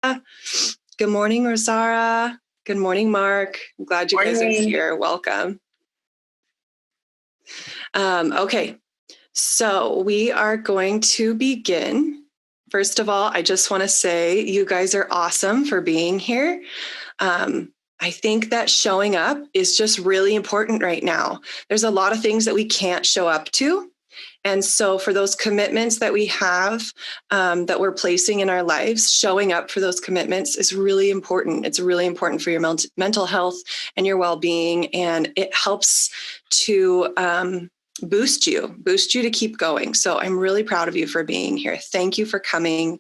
Good morning, Rosara. Good morning, Mark. I'm glad you guys are here. Welcome. Okay, so we are going to begin. First of all, I just want to say you guys are awesome for being here. I think that showing up is just really important right now. There's a lot of things that we can't show up to. And so for those commitments that we have that we're placing in our lives, showing up for those commitments is really important. It's really important for your mental health and your well-being. And it helps to boost you to keep going. So I'm really proud of you for being here. Thank you for coming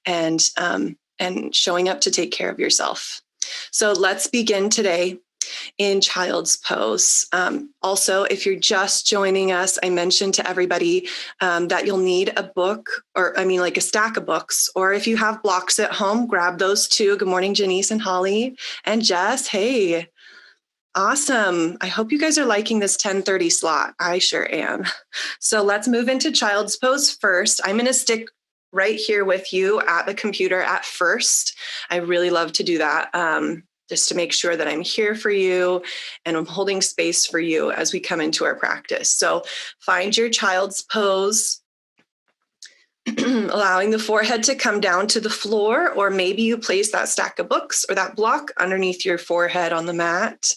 and showing up to take care of yourself. So let's begin today in child's pose. Also, if you're just joining us, I mentioned to everybody that you'll need a book, like a stack of books, or if you have blocks at home, grab those too. Good morning, Janice and Holly and Jess. Hey, awesome. I hope you guys are liking this 10:30 slot. I sure am. So let's move into child's pose first. I'm going to stick right here with you at the computer at first. I really love to do that. Just to make sure that I'm here for you and I'm holding space for you as we come into our practice. So find your child's pose, allowing the forehead to come down to the floor, or maybe you place that stack of books or that block underneath your forehead on the mat.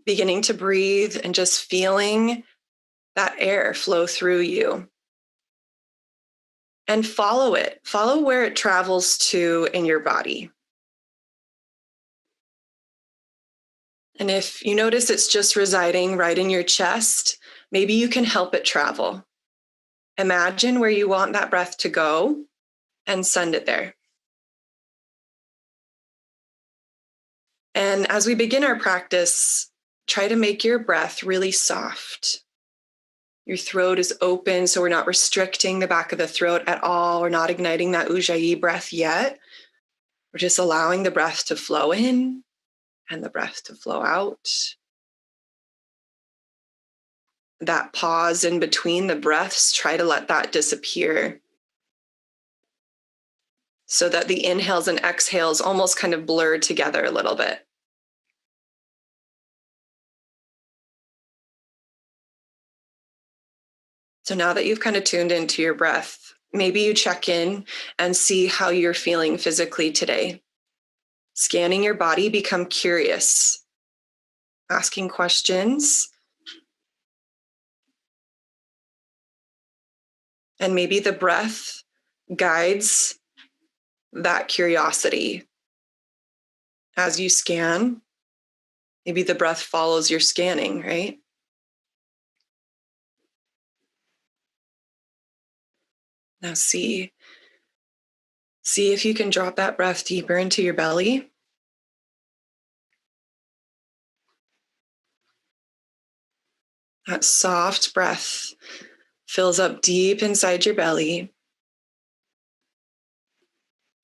Beginning to breathe and just feeling that air flow through you. And follow it. Follow where it travels to in your body. And if you notice it's just residing right in your chest, maybe you can help it travel. Imagine where you want that breath to go and send it there. And as we begin our practice, try to make your breath really soft. Your throat is open, so we're not restricting the back of the throat at all. We're not igniting that Ujjayi breath yet. We're just allowing the breath to flow in and the breath to flow out. That pause in between the breaths, try to let that disappear so that the inhales and exhales almost kind of blur together a little bit. So now that you've kind of tuned into your breath, maybe you check in and see how you're feeling physically today. Scanning your body, become curious, asking questions. And maybe the breath guides that curiosity. As you scan, maybe the breath follows your scanning, right? Now see if you can drop that breath deeper into your belly. That soft breath fills up deep inside your belly.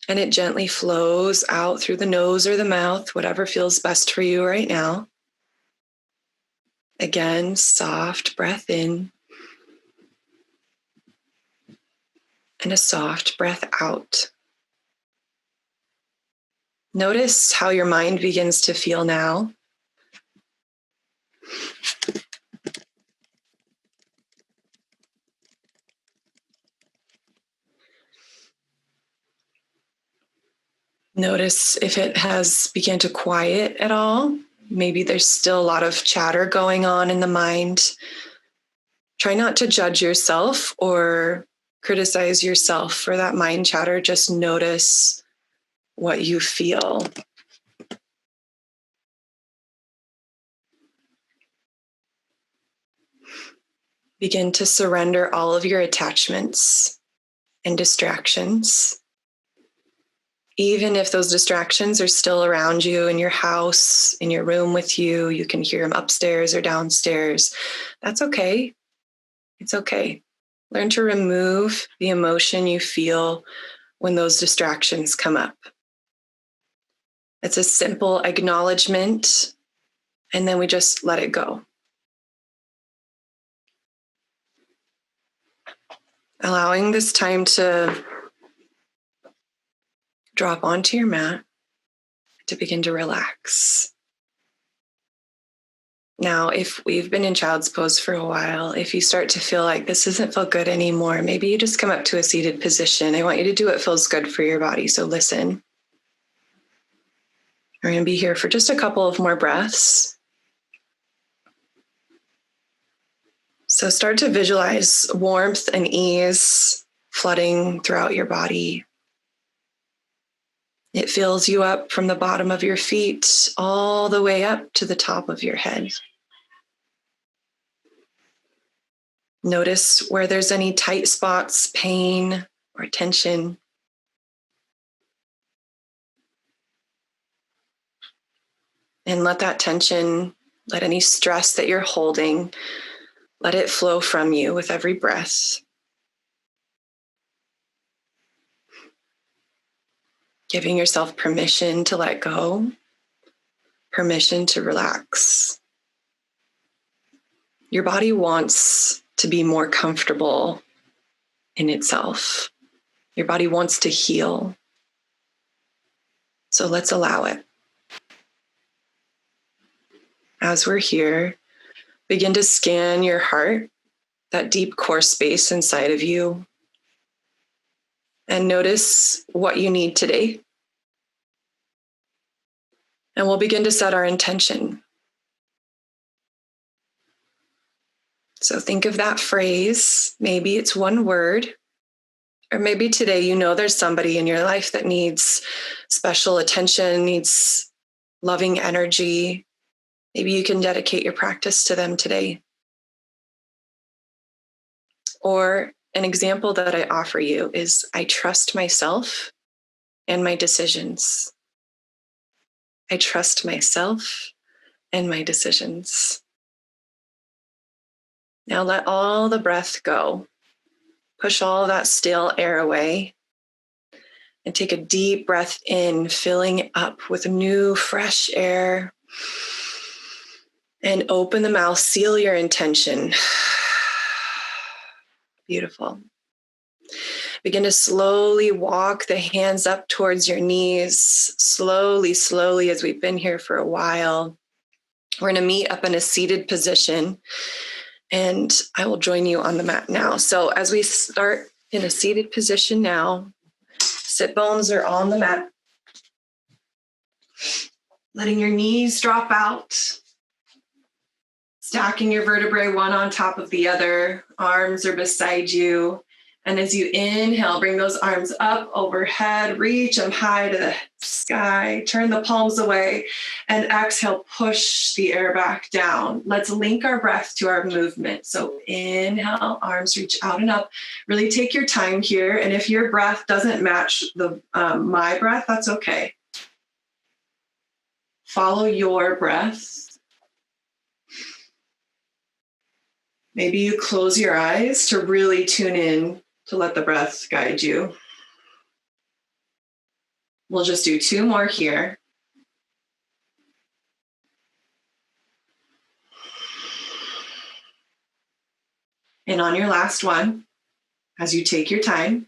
And it gently flows out through the nose or the mouth, whatever feels best for you right now. Again, soft breath in. And a soft breath out. Notice how your mind begins to feel now. Notice if it has begun to quiet at all. Maybe there's still a lot of chatter going on in the mind. Try not to judge yourself or criticize yourself for that mind chatter. Just notice what you feel. Begin to surrender all of your attachments and distractions. Even if those distractions are still around you in your house, in your room with you, you can hear them upstairs or downstairs. That's okay. It's okay. Learn to remove the emotion you feel when those distractions come up. It's a simple acknowledgement, and then we just let it go. Allowing this time to drop onto your mat to begin to relax. Now, if we've been in child's pose for a while, if you start to feel like this doesn't feel good anymore, maybe you just come up to a seated position. I want you to do what feels good for your body. So listen. We're going to be here for just a couple of more breaths. So start to visualize warmth and ease flooding throughout your body. It fills you up from the bottom of your feet all the way up to the top of your head. Notice where there's any tight spots, pain, or tension. And let that tension, let any stress that you're holding, let it flow from you with every breath. Giving yourself permission to let go, permission to relax. Your body wants to be more comfortable in itself. Your body wants to heal. So let's allow it. As we're here, begin to scan your heart, that deep core space inside of you, and notice what you need today. And we'll begin to set our intention. So think of that phrase. Maybe it's one word, or maybe today you know there's somebody in your life that needs special attention, needs loving energy. Maybe you can dedicate your practice to them today. Or an example that I offer you is I trust myself and my decisions. I trust myself and my decisions. Now let all the breath go. Push all that stale air away and take a deep breath in, filling up with new, fresh air. And open the mouth, seal your intention. Beautiful. Begin to slowly walk the hands up towards your knees, slowly, as we've been here for a while. We're going to meet up in a seated position, and I will join you on the mat now. So as we start in a seated position now, sit bones are on the mat. Letting your knees drop out. Stacking your vertebrae one on top of the other. Arms are beside you. And as you inhale, bring those arms up overhead, reach them high to the sky, turn the palms away, and exhale, push the air back down. Let's link our breath to our movement. So inhale, arms reach out and up. Really take your time here. And if your breath doesn't match my breath, that's okay. Follow your breath. Maybe you close your eyes to really tune in to let the breath guide you. We'll just do 2 more here. And on your last one, as you take your time,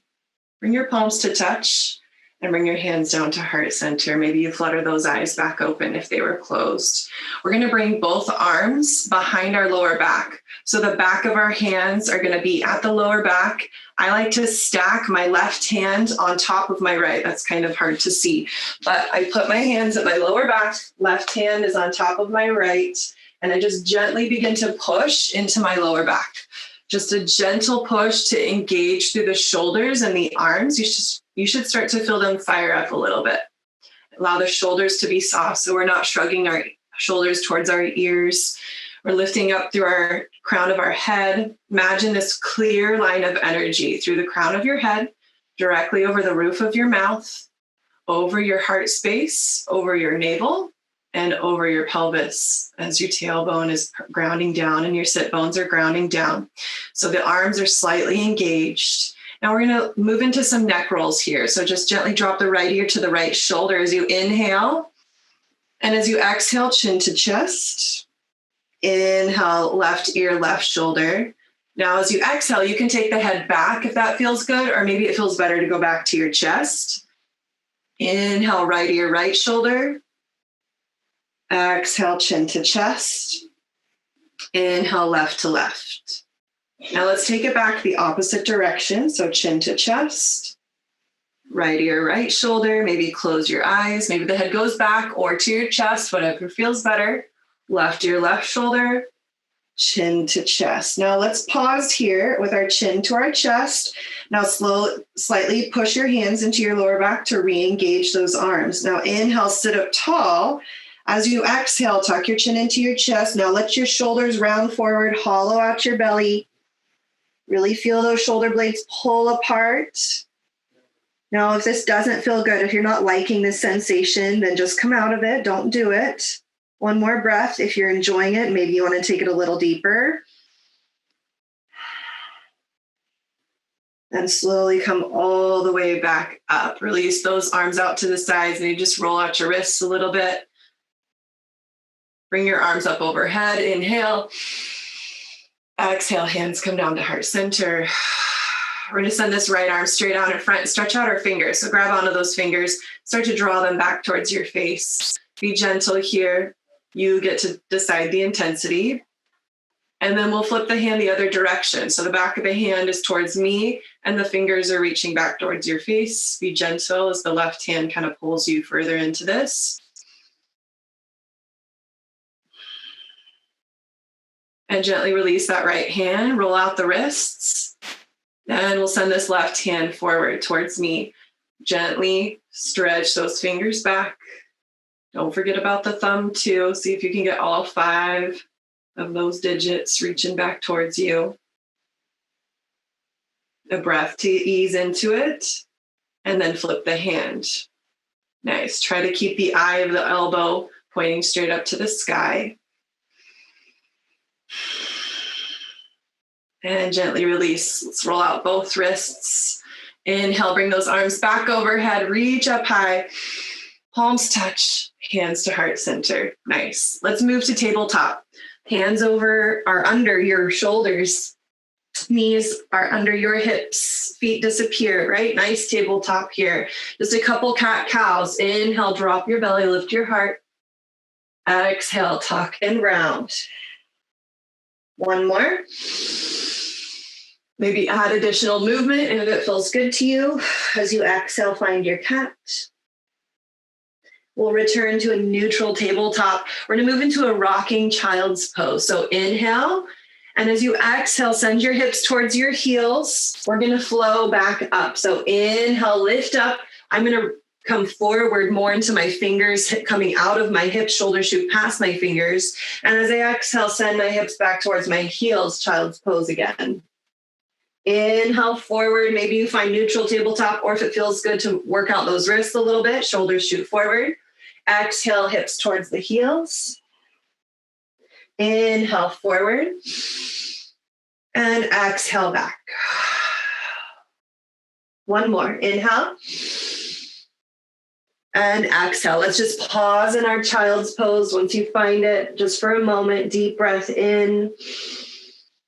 bring your palms to touch and bring your hands down to heart center. Maybe you flutter those eyes back open if they were closed. We're going to bring both arms behind our lower back. So the back of our hands are going to be at the lower back. I like to stack my left hand on top of my right. That's kind of hard to see, but I put my hands at my lower back. Left hand is on top of my right. And I just gently begin to push into my lower back. Just a gentle push to engage through the shoulders and the arms. You should start to feel them fire up a little bit. Allow the shoulders to be soft so we're not shrugging our shoulders towards our ears. We're lifting up through our crown of our head. Imagine this clear line of energy through the crown of your head, directly over the roof of your mouth, over your heart space, over your navel, and over your pelvis as your tailbone is grounding down and your sit bones are grounding down. So the arms are slightly engaged. Now we're going to move into some neck rolls here. So just gently drop the right ear to the right shoulder as you inhale. And as you exhale, chin to chest. Inhale, left ear, left shoulder. Now as you exhale, you can take the head back if that feels good, or maybe it feels better to go back to your chest. Inhale, right ear, right shoulder. Exhale, chin to chest. Inhale, left to left. Now let's take it back the opposite direction. So chin to chest, right ear, right shoulder. Maybe close your eyes. Maybe the head goes back or to your chest, whatever feels better. Left ear, left shoulder, chin to chest. Now let's pause here with our chin to our chest. Now slightly push your hands into your lower back to re-engage those arms. Now inhale, sit up tall. As you exhale, tuck your chin into your chest. Now let your shoulders round forward, hollow out your belly. Really feel those shoulder blades pull apart. Now, if this doesn't feel good, if you're not liking this sensation, then just come out of it. Don't do it. One more breath. If you're enjoying it, maybe you want to take it a little deeper. And slowly come all the way back up. Release those arms out to the sides and you just roll out your wrists a little bit. Bring your arms up overhead. Inhale. Exhale, hands come down to heart center. We're going to send this right arm straight out in front. Stretch out our fingers. So grab onto those fingers. Start to draw them back towards your face. Be gentle here. You get to decide the intensity. And then we'll flip the hand the other direction. So the back of the hand is towards me and the fingers are reaching back towards your face. Be gentle as the left hand kind of pulls you further into this. And gently release that right hand. Roll out the wrists. And we'll send this left hand forward towards me. Gently stretch those fingers back. Don't forget about the thumb too. See if you can get all 5 of those digits reaching back towards you. A breath to ease into it. And then flip the hand. Nice. Try to keep the eye of the elbow pointing straight up to the sky. And gently release. Let's roll out both wrists. Inhale, bring those arms back overhead. Reach up high. Palms touch. Hands to heart center. Nice. Let's move to tabletop. Hands are under your shoulders. Knees are under your hips. Feet disappear, right? Nice tabletop here. Just a couple cat-cows. Inhale, drop your belly, lift your heart. Exhale, tuck and round. One more. Maybe add additional movement and if it feels good to you. As you exhale, find your cat. We'll return to a neutral tabletop. We're going to move into a rocking child's pose. So inhale. And as you exhale, send your hips towards your heels. We're going to flow back up. So inhale, lift up. I'm going to come forward more into my fingers, coming out of my hips, shoulders shoot past my fingers. And as I exhale, send my hips back towards my heels, child's pose again. Inhale forward. Maybe you find neutral tabletop, or if it feels good to work out those wrists a little bit, shoulders shoot forward. Exhale, hips towards the heels. Inhale forward. And exhale back. One more. Inhale. And exhale. Let's just pause in our child's pose once you find it, just for a moment. Deep breath in.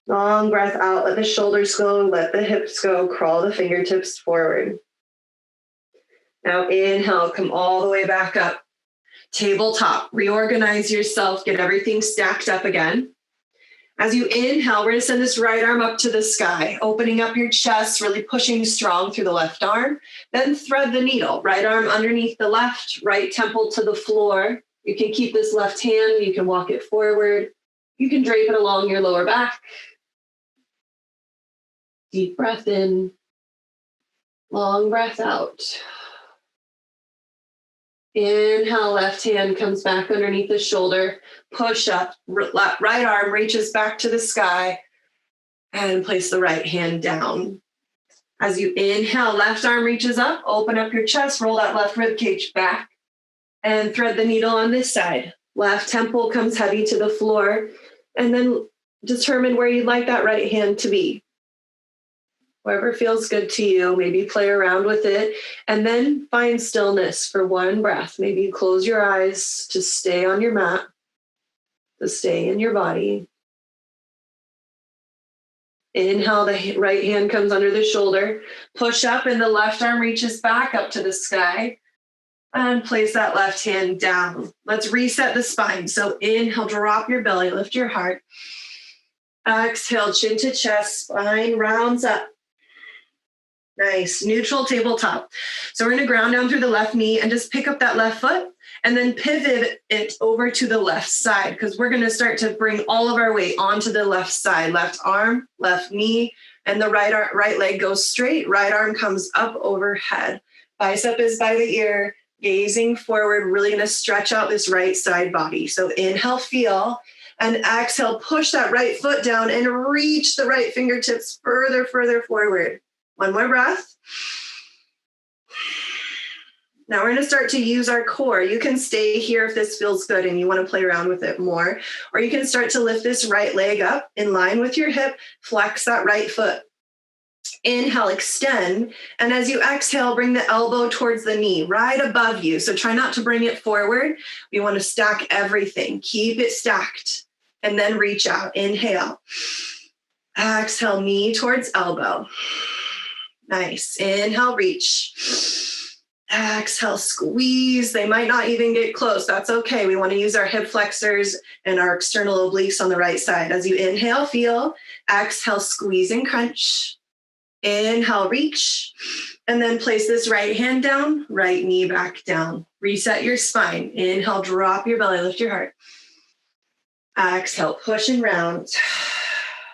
Long breath out. Let the shoulders go. Let the hips go. Crawl the fingertips forward. Now inhale. Come all the way back up. Tabletop. Reorganize yourself. Get everything stacked up again. As you inhale, we're going to send this right arm up to the sky, opening up your chest, really pushing strong through the left arm. Then thread the needle. Right arm underneath the left, right temple to the floor. You can keep this left hand. You can walk it forward. You can drape it along your lower back. Deep breath in. Long breath out. Inhale, left hand comes back underneath the shoulder. Push up, right arm reaches back to the sky, and place the right hand down. As you inhale, left arm reaches up, open up your chest, roll that left rib cage back, and thread the needle on this side. Left temple comes heavy to the floor, and then determine where you'd like that right hand to be. Wherever feels good to you, maybe play around with it, and then find stillness for one breath. Maybe you close your eyes to stay on your mat, to stay in your body. Inhale, the right hand comes under the shoulder. Push up, and the left arm reaches back up to the sky. And place that left hand down. Let's reset the spine. So inhale, drop your belly, lift your heart. Exhale, chin to chest, spine rounds up. Nice, neutral tabletop. So we're gonna ground down through the left knee and just pick up that left foot and then pivot it over to the left side because we're gonna start to bring all of our weight onto the left side, left arm, left knee, and the right leg goes straight, right arm comes up overhead. Bicep is by the ear, gazing forward, really gonna stretch out this right side body. So inhale, feel, and exhale, push that right foot down and reach the right fingertips further forward. One more breath. Now we're going to start to use our core. You can stay here if this feels good and you want to play around with it more, or you can start to lift this right leg up in line with your hip, flex that right foot. Inhale, extend. And as you exhale, bring the elbow towards the knee, right above you. So try not to bring it forward. We want to stack everything. Keep it stacked. And then reach out. Inhale. Exhale, knee towards elbow. Nice. Inhale, reach. Exhale, squeeze. They might not even get close. That's okay. We want to use our hip flexors and our external obliques on the right side. As you inhale, feel. Exhale, squeeze and crunch. Inhale, reach. And then place this right hand down, right knee back down. Reset your spine. Inhale, drop your belly, lift your heart. Exhale, push and round.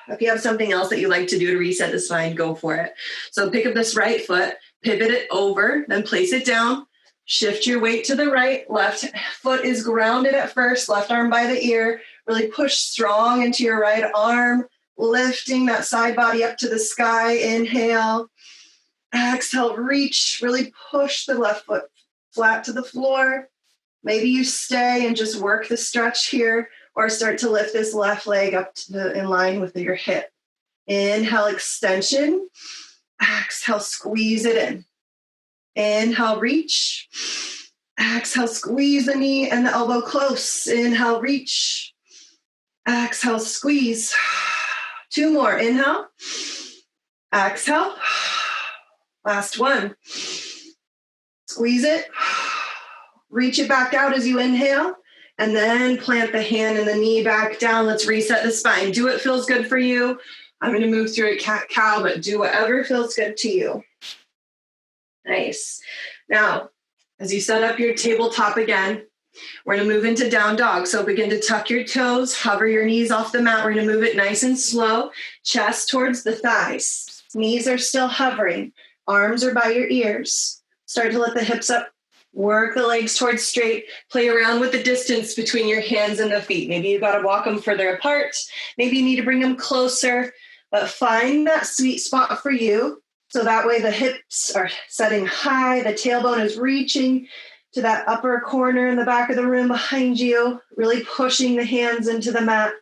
If you have something else that you like to do to reset the spine, go for it. So pick up this right foot, pivot it over, then place it down, shift your weight to the right, left foot is grounded at first, left arm by the ear, really push strong into your right arm, lifting that side body up to the sky, inhale, exhale, reach, really push the left foot flat to the floor. Maybe you stay and just work the stretch here, or start to lift this left leg up in line with your hip. Inhale, extension. Exhale, squeeze it in. Inhale, reach. Exhale, squeeze the knee and the elbow close. Inhale, reach. Exhale, squeeze. Two more. Inhale. Exhale. Last one. Squeeze it. Reach it back out as you inhale. And then plant the hand and the knee back down. Let's reset the spine. Do what feels good for you. I'm going to move through a cat-cow, but do whatever feels good to you. Nice. Now, as you set up your tabletop again, we're going to move into down dog. So begin to tuck your toes, hover your knees off the mat. We're going to move it nice and slow. Chest towards the thighs. Knees are still hovering. Arms are by your ears. Start to let the hips up. Work the legs towards straight. Play around with the distance between your hands and the feet. Maybe you've got to walk them further apart. Maybe you need to bring them closer. But find that sweet spot for you. So that way the hips are setting high. The tailbone is reaching to that upper corner in the back of the room behind you. Really pushing the hands into the mat.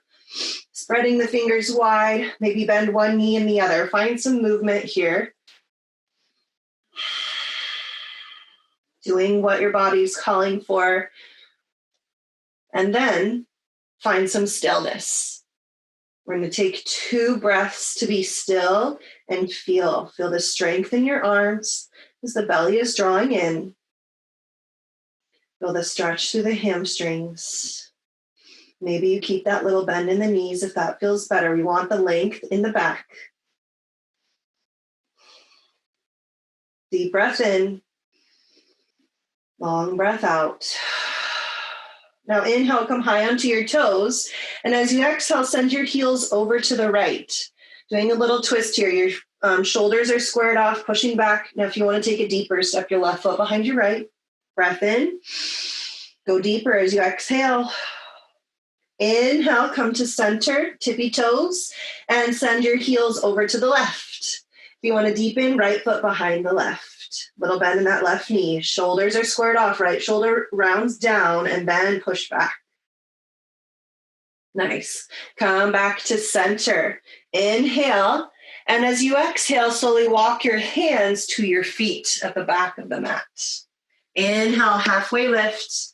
Spreading the fingers wide. Maybe bend one knee and the other. Find some movement here. Doing what your body's calling for. And then find some stillness. We're going to take 2 breaths to be still and feel. Feel the strength in your arms as the belly is drawing in. Feel the stretch through the hamstrings. Maybe you keep that little bend in the knees if that feels better. We want the length in the back. Deep breath in. Long breath out. Now inhale, come high onto your toes. And as you exhale, send your heels over to the right. Doing a little twist here. Your shoulders are squared off, pushing back. Now if you want to take a deeper step, your left foot behind your right. Breath in. Go deeper as you exhale. Inhale, come to center, tippy toes, and send your heels over to the left. If you want to deepen, right foot behind the left. Little bend in that left knee. Shoulders are squared off. Right shoulder rounds down and then push back. Nice. Come back to center. Inhale. And as you exhale, slowly walk your hands to your feet at the back of the mat. Inhale, halfway lift.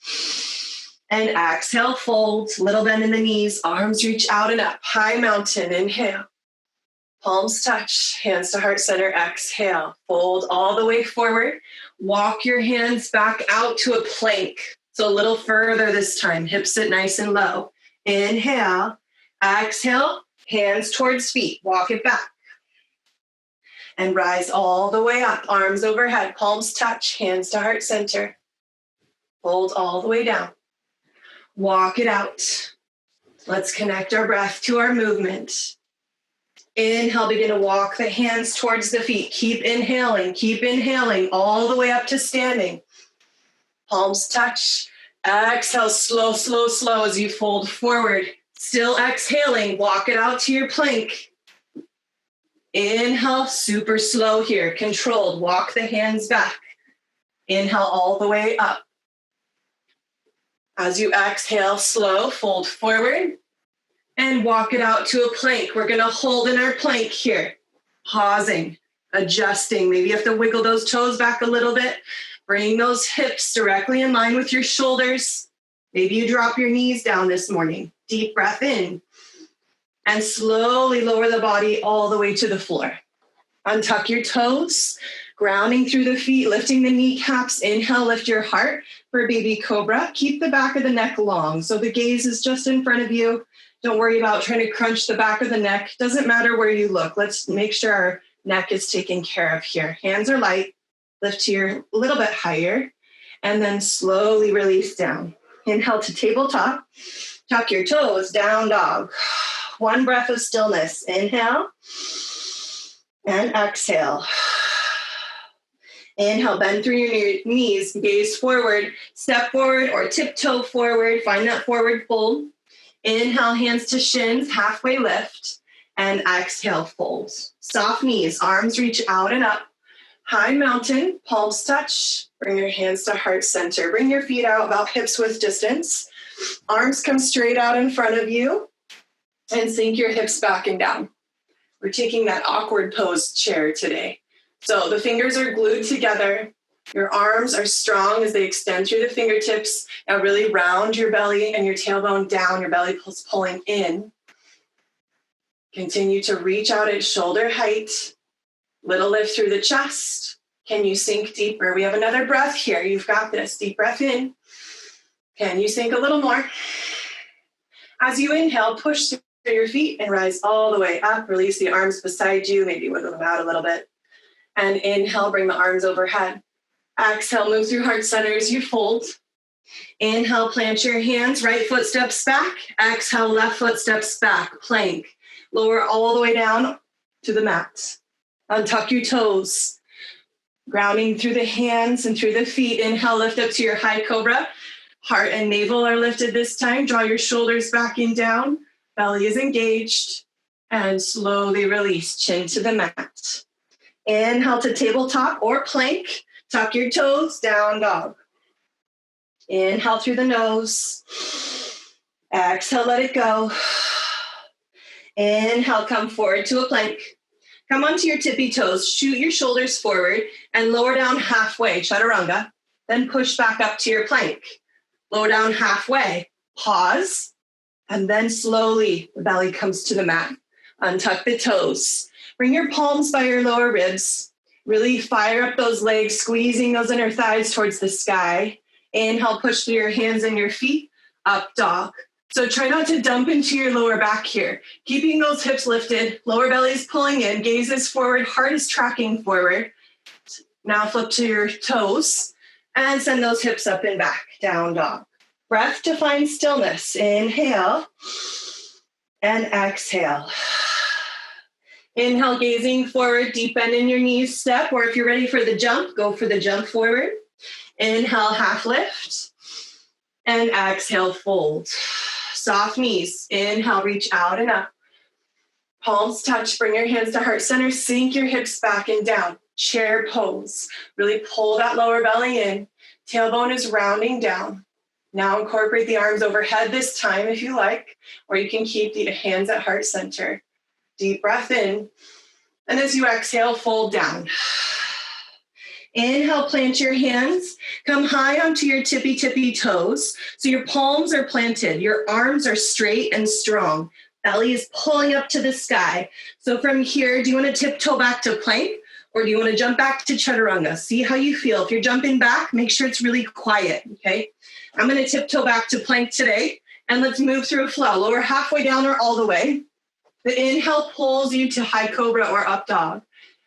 And exhale, fold. Little bend in the knees. Arms reach out and up. High mountain. Inhale. Palms touch, hands to heart center. Exhale, fold all the way forward. Walk your hands back out to a plank. So a little further this time. Hips sit nice and low. Inhale, exhale, hands towards feet. Walk it back. And rise all the way up, arms overhead, palms touch, hands to heart center. Fold all the way down. Walk it out. Let's connect our breath to our movement. Inhale, begin to walk the hands towards the feet. Keep inhaling all the way up to standing. Palms touch. Exhale, slow, slow, slow as you fold forward. Still exhaling, walk it out to your plank. Inhale, super slow here, controlled. Walk the hands back. Inhale all the way up. As you exhale, slow, fold forward and walk it out to a plank. We're going to hold in our plank here, pausing, adjusting. Maybe you have to wiggle those toes back a little bit. Bring those hips directly in line with your shoulders. Maybe you drop your knees down this morning. Deep breath in. And slowly lower the body all the way to the floor. Untuck your toes, grounding through the feet, lifting the kneecaps. Inhale, lift your heart for baby cobra. Keep the back of the neck long. So the gaze is just in front of you. Don't worry about trying to crunch the back of the neck. Doesn't matter where you look. Let's make sure our neck is taken care of here. Hands are light. Lift to your a little bit higher. And then slowly release down. Inhale to tabletop. Tuck your toes, down dog. One breath of stillness. Inhale and exhale. Inhale, bend through your knees, gaze forward, step forward or tiptoe forward. Find that forward fold. Inhale, hands to shins, halfway lift, and exhale, fold. Soft knees, arms reach out and up. High mountain, palms touch. Bring your hands to heart center. Bring your feet out about hips width distance. Arms come straight out in front of you. And sink your hips back and down. We're taking that awkward pose chair today. So the fingers are glued together. Your arms are strong as they extend through the fingertips. Now really round your belly and your tailbone down. Your belly is pulling in. Continue to reach out at shoulder height. Little lift through the chest. Can you sink deeper? We have another breath here. You've got this. Deep breath in. Can you sink a little more? As you inhale, push through your feet and rise all the way up. Release the arms beside you. Maybe wiggle them out a little bit. And inhale, bring the arms overhead. Exhale, move through heart center as you fold. Inhale, plant your hands. Right foot steps back. Exhale, left foot steps back. Plank. Lower all the way down to the mat. Untuck your toes. Grounding through the hands and through the feet. Inhale, lift up to your high cobra. Heart and navel are lifted this time. Draw your shoulders back and down. Belly is engaged. And slowly release, chin to the mat. Inhale to tabletop or plank. Tuck your toes, down dog. Inhale through the nose. Exhale, let it go. Inhale, come forward to a plank. Come onto your tippy toes. Shoot your shoulders forward and lower down halfway, chaturanga. Then push back up to your plank. Lower down halfway. Pause. And then slowly the belly comes to the mat. Untuck the toes. Bring your palms by your lower ribs. Really fire up those legs, squeezing those inner thighs towards the sky. Inhale, push through your hands and your feet. Up dog. So try not to dump into your lower back here. Keeping those hips lifted, lower belly is pulling in, gaze is forward, heart is tracking forward. Now flip to your toes and send those hips up and back, down dog. Breath to find stillness. Inhale and exhale. Inhale, gazing forward, deep bend in your knees, step, or if you're ready for the jump, go for the jump forward. Inhale, half lift, and exhale, fold. Soft knees. Inhale, reach out and up. Palms touch, bring your hands to heart center, sink your hips back and down. Chair pose. Really pull that lower belly in. Tailbone is rounding down. Now incorporate the arms overhead this time if you like, or you can keep the hands at heart center. Deep breath in. And as you exhale, fold down. Inhale, plant your hands. Come high onto your tippy toes. So your palms are planted. Your arms are straight and strong. Belly is pulling up to the sky. So from here, do you want to tiptoe back to plank or do you want to jump back to chaturanga? See how you feel. If you're jumping back, make sure it's really quiet, okay? I'm going to tiptoe back to plank today, and let's move through a flow. Lower halfway down or all the way. The inhale pulls you to high cobra or up dog.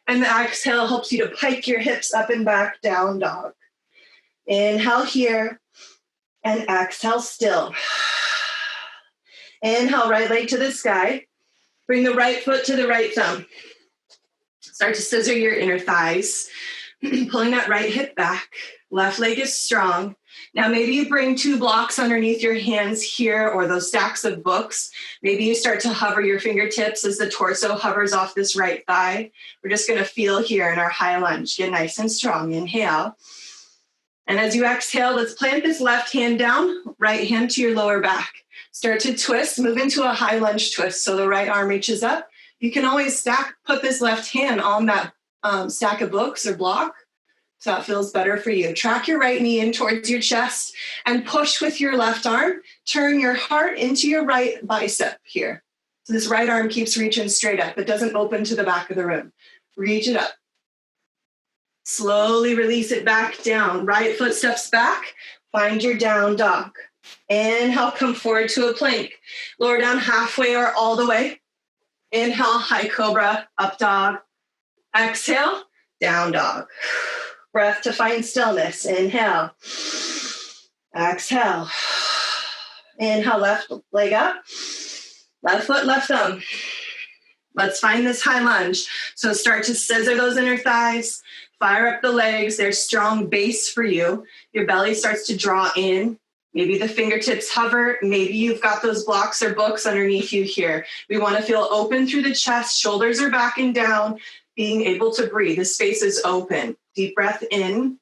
And the exhale helps you to pike your hips up and back, down dog. Inhale here and exhale still. Inhale, right leg to the sky. Bring the right foot to the right thumb. Start to scissor your inner thighs, pulling that right hip back. Left leg is strong. Now maybe you bring 2 blocks underneath your hands here or those stacks of books. Maybe you start to hover your fingertips as the torso hovers off this right thigh. We're just going to feel here in our high lunge. Get nice and strong. Inhale. And as you exhale, let's plant this left hand down, right hand to your lower back. Start to twist, move into a high lunge twist. So the right arm reaches up. You can always put this left hand on that stack of books or block. So that feels better for you. Track your right knee in towards your chest and push with your left arm. Turn your heart into your right bicep here. So this right arm keeps reaching straight up. It doesn't open to the back of the room. Reach it up. Slowly release it back down. Right foot steps back. Find your down dog. Inhale, come forward to a plank. Lower down halfway or all the way. Inhale, high cobra, up dog. Exhale, down dog. Breath to find stillness. Inhale. Exhale. Inhale, left leg up. Left foot, left thumb. Let's find this high lunge. So start to scissor those inner thighs. Fire up the legs. There's strong base for you. Your belly starts to draw in. Maybe the fingertips hover. Maybe you've got those blocks or books underneath you here. We want to feel open through the chest. Shoulders are back and down. Being able to breathe. The space is open. Deep breath in.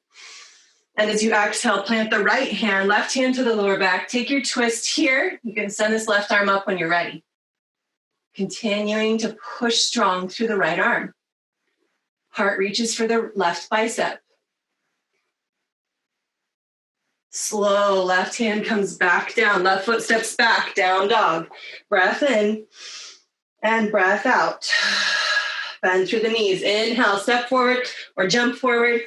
And as you exhale, plant the right hand, left hand to the lower back. Take your twist here. You can send this left arm up when you're ready. Continuing to push strong through the right arm. Heart reaches for the left bicep. Slow, left hand comes back down. Left foot steps back, down dog. Breath in and breath out. Bend through the knees. Inhale, step forward or jump forward.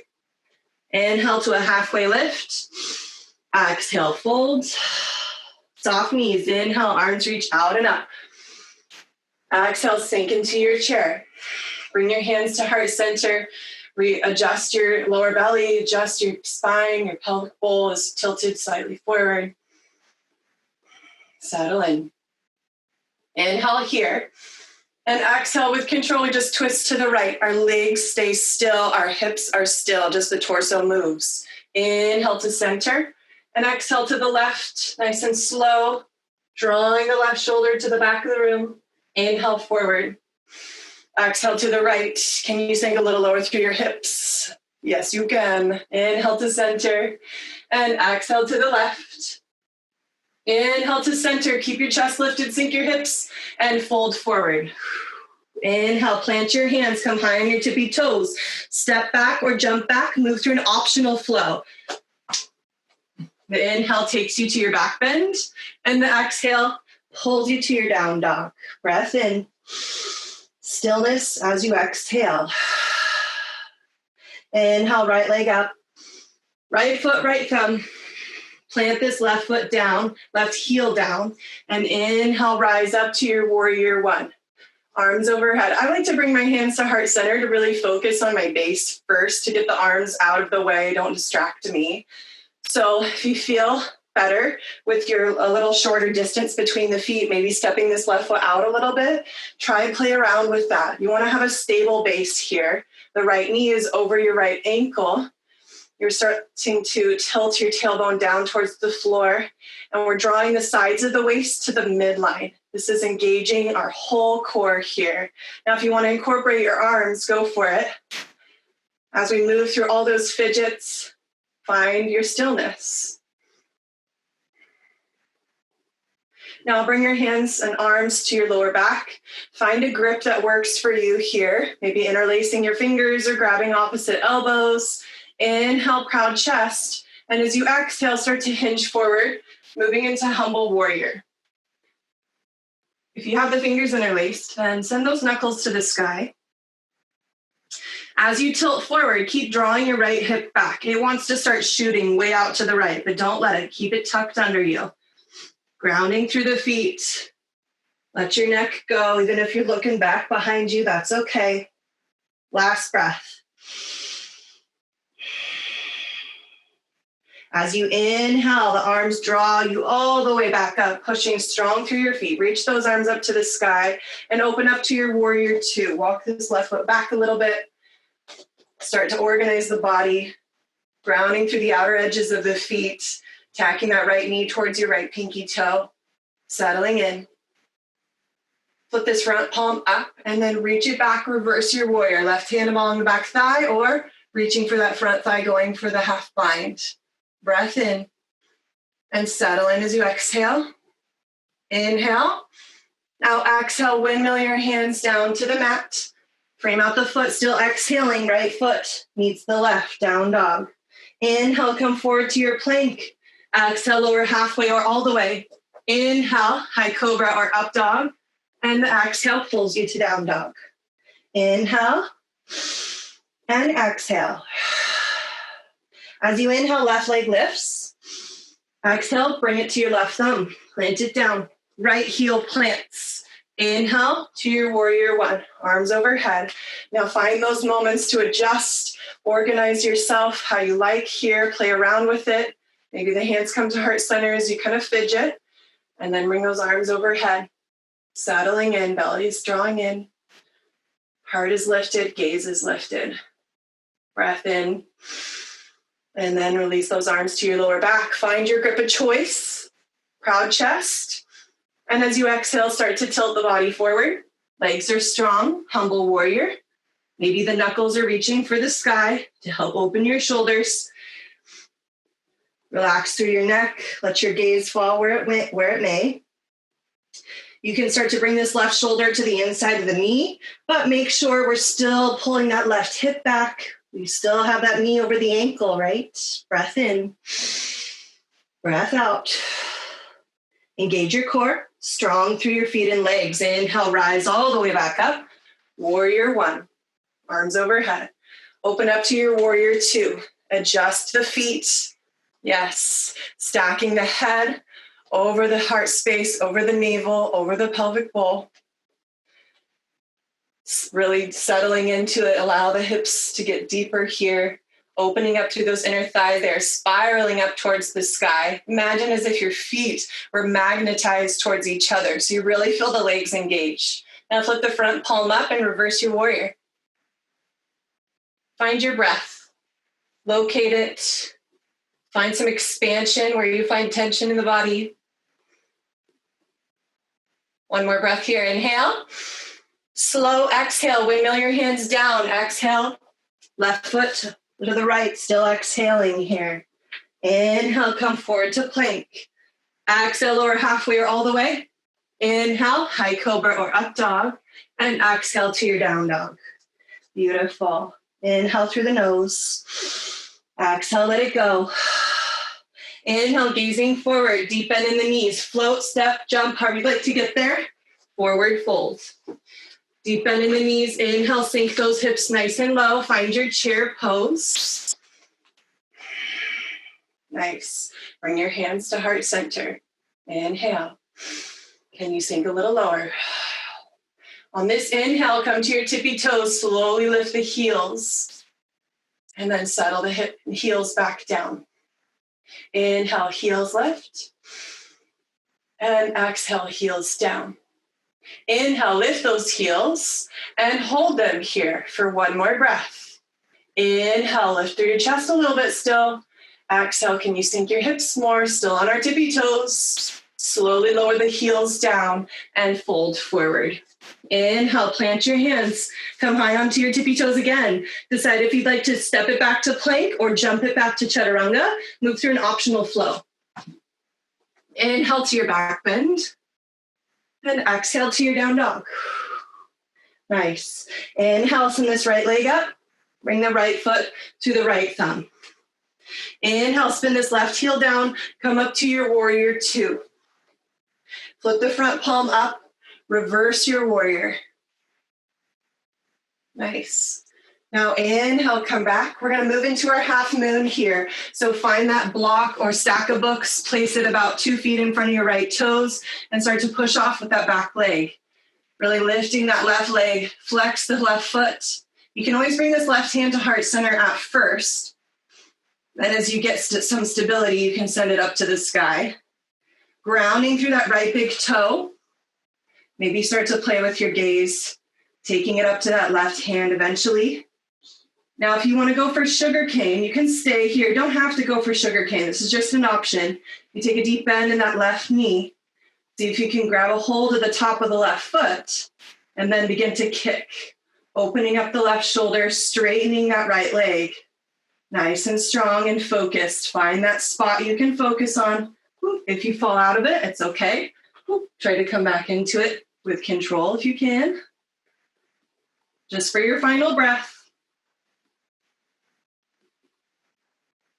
Inhale to a halfway lift. Exhale, fold. Soft knees. Inhale, arms reach out and up. Exhale, sink into your chair. Bring your hands to heart center. Readjust your lower belly. Adjust your spine. Your pelvic bowl is tilted slightly forward. Settle in. Inhale here. And exhale with control, we just twist to the right. Our legs stay still. Our hips are still. Just the torso moves. Inhale to center. And exhale to the left. Nice and slow. Drawing the left shoulder to the back of the room. Inhale forward. Exhale to the right. Can you sink a little lower through your hips? Yes, you can. Inhale to center. And exhale to the left. Inhale to center. Keep your chest lifted. Sink your hips. And fold forward. Inhale, plant your hands, come high on your tippy toes. Step back or jump back, move through an optional flow. The inhale takes you to your back bend, and the exhale pulls you to your down dog. Breath in. Stillness as you exhale. Inhale, right leg up. Right foot, right thumb. Plant this left foot down, left heel down, and inhale, rise up to your warrior one. Arms overhead. I like to bring my hands to heart center to really focus on my base first to get the arms out of the way. Don't distract me. So if you feel better with a little shorter distance between the feet, maybe stepping this left foot out a little bit, try and play around with that. You want to have a stable base here. The right knee is over your right ankle. You're starting to tilt your tailbone down towards the floor, and we're drawing the sides of the waist to the midline. This is engaging our whole core here. Now, if you want to incorporate your arms, go for it. As we move through all those fidgets, find your stillness. Now bring your hands and arms to your lower back. Find a grip that works for you here. Maybe interlacing your fingers or grabbing opposite elbows. Inhale, proud chest. And as you exhale, start to hinge forward, moving into humble warrior. If you have the fingers interlaced, then send those knuckles to the sky. As you tilt forward, keep drawing your right hip back. It wants to start shooting way out to the right, but don't let it. Keep it tucked under you. Grounding through the feet. Let your neck go. Even if you're looking back behind you, that's okay. Last breath. As you inhale, the arms draw you all the way back up, pushing strong through your feet. Reach those arms up to the sky and open up to your warrior two. Walk this left foot back a little bit. Start to organize the body, grounding through the outer edges of the feet, tacking that right knee towards your right pinky toe, settling in. Flip this front palm up and then reach it back, reverse your warrior. Left hand along the back thigh or reaching for that front thigh, going for the half bind. Breath in and settle in as you exhale. Inhale. Now exhale, windmill your hands down to the mat. Frame out the foot, still exhaling. Right foot meets the left, down dog. Inhale, come forward to your plank. Exhale, lower halfway or all the way. Inhale, high cobra or up dog. And the exhale pulls you to down dog. Inhale and exhale. As you inhale, left leg lifts. Exhale, bring it to your left thumb. Plant it down. Right heel plants. Inhale to your warrior one. Arms overhead. Now find those moments to adjust. Organize yourself how you like here. Play around with it. Maybe the hands come to heart center as you kind of fidget. And then bring those arms overhead. Settling in. Belly is drawing in. Heart is lifted. Gaze is lifted. Breath in. And then release those arms to your lower back. Find your grip of choice. Proud chest. And as you exhale, start to tilt the body forward. Legs are strong. Humble warrior. Maybe the knuckles are reaching for the sky to help open your shoulders. Relax through your neck. Let your gaze fall where it may. You can start to bring this left shoulder to the inside of the knee, but make sure we're still pulling that left hip back. We still have that knee over the ankle, right? Breath in, breath out. Engage your core, strong through your feet and legs. Inhale, rise all the way back up. Warrior one, arms overhead. Open up to your warrior two. Adjust the feet. Yes, stacking the head over the heart space, over the navel, over the pelvic bowl. Really settling into it. Allow the hips to get deeper here. Opening up through those inner thighs there, spiraling up towards the sky. Imagine as if your feet were magnetized towards each other. So you really feel the legs engage. Now flip the front palm up and reverse your warrior. Find your breath. Locate it. Find some expansion where you find tension in the body. One more breath here. Inhale. Slow exhale. Windmill your hands down. Exhale. Left foot to the right. Still exhaling here. Inhale. Come forward to plank. Exhale. Lower halfway or all the way. Inhale. High cobra or up dog. And exhale to your down dog. Beautiful. Inhale through the nose. Exhale. Let it go. Inhale, gazing forward, deep bend in the knees, float, step, jump, however you'd like to get there. Forward fold. Deep bend in the knees, inhale, sink those hips nice and low. Find your chair pose. Nice. Bring your hands to heart center. Inhale. Can you sink a little lower? On this inhale, come to your tippy toes, slowly lift the heels, and then settle the heels back down. Inhale, heels lift. And exhale, heels down. Inhale, lift those heels and hold them here for one more breath. Inhale, lift through your chest a little bit still. Exhale, can you sink your hips more? Still on our tippy toes. Slowly lower the heels down and fold forward. Inhale, plant your hands. Come high onto your tippy toes again. Decide if you'd like to step it back to plank or jump it back to chaturanga. Move through an optional flow. Inhale to your back bend. And exhale to your down dog. Nice. Inhale, send this right leg up. Bring the right foot to the right thumb. Inhale, spin this left heel down. Come up to your warrior two. Flip the front palm up. Reverse your warrior. Nice. Now inhale, come back. We're going to move into our half moon here. So find that block or stack of books, place it about 2 feet in front of your right toes, and start to push off with that back leg. Really lifting that left leg, flex the left foot. You can always bring this left hand to heart center at first. Then as you get some stability, you can send it up to the sky. Grounding through that right big toe. Maybe start to play with your gaze, taking it up to that left hand eventually. Now, if you want to go for sugar cane, you can stay here. You don't have to go for sugar cane. This is just an option. You take a deep bend in that left knee. See if you can grab a hold of the top of the left foot and then begin to kick. Opening up the left shoulder, straightening that right leg. Nice and strong and focused. Find that spot you can focus on. If you fall out of it, it's okay. Try to come back into it with control if you can. Just for your final breath.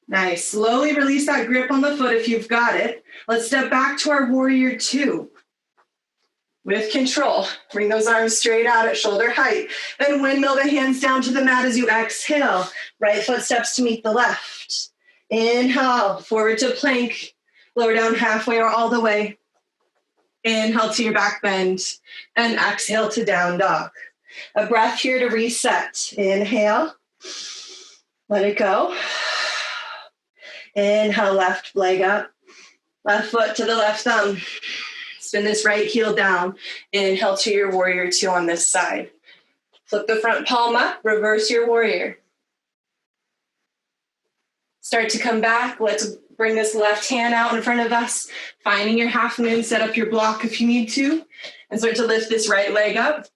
Nice. Slowly release that grip on the foot if you've got it. Let's step back to our warrior 2. With control, bring those arms straight out at shoulder height. Then windmill the hands down to the mat as you exhale. Right foot steps to meet the left. Inhale, forward to plank. Lower down halfway or all the way. Inhale to your back bend. And exhale to down dog. A breath here to reset. Inhale. Let it go. Inhale, left leg up. Left foot to the left thumb. Spin this right heel down. Inhale to your warrior 2 on this side. Flip the front palm up. Reverse your warrior. Start to come back. Let's bring this left hand out in front of us. Finding your half moon. Set up your block if you need to. And start to lift this right leg up.